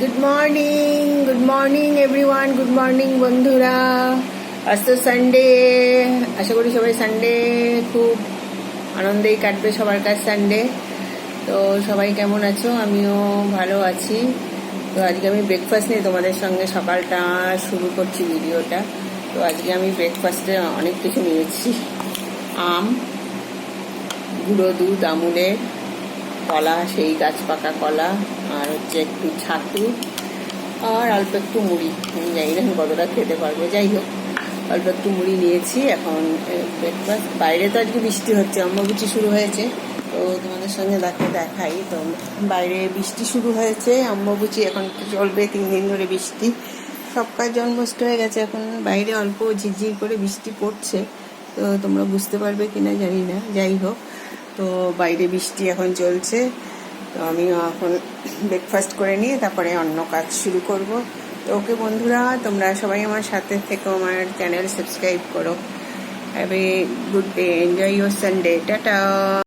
Good morning everyone, good morning বন্ধুরা। আজ তো সানডে, আশা করি সবাই সানডে খুব আনন্দেই কাটবে, সবার কাছে সানডে। তো সবাই কেমন আছো? আমিও ভালো আছি। তো আজকে আমি ব্রেকফাস্ট নিয়ে তোমাদের সঙ্গে সকালটা শুরু করছি ভিডিওটা। তো আজকে আমি ব্রেকফাস্টে অনেক কিছু নিয়েছি। আম, গুঁড়ো দুধ, আমুলের কলা, সেই গাছ পাকা কলা, আর হচ্ছে একটু ছাতু, আর অল্প একটু মুড়ি। আমি জানি না কতটা খেতে পারবো, যাই হোক অল্প একটু মুড়ি নিয়েছি। এখন ব্রেকফাস্ট। বাইরে তো আজকে বৃষ্টি হচ্ছে, অম্বুবাচী শুরু হয়েছে। তো তোমাদের সঙ্গে দেখাই তো, বাইরে বৃষ্টি শুরু হয়েছে। অম্বুবাচী এখন চলবে 3 দিন ধরে বৃষ্টি। সব কাজ অলমোস্ট হয়ে গেছে, এখন বাইরে অল্প ঝিরঝির করে বৃষ্টি পড়ছে। তো তোমরা বুঝতে পারবে কিনা জানি না, যাই হোক। তো বাইরে বৃষ্টি এখন চলছে। তো আমিও এখন ব্রেকফাস্ট করে নিয়ে তারপরে অন্য কাজ শুরু করব। তো ওকে বন্ধুরা, তোমরা সবাই আমার সাথে থেকো, আমার চ্যানেল সাবস্ক্রাইব করো। Have a good day, enjoy your Sunday, tata.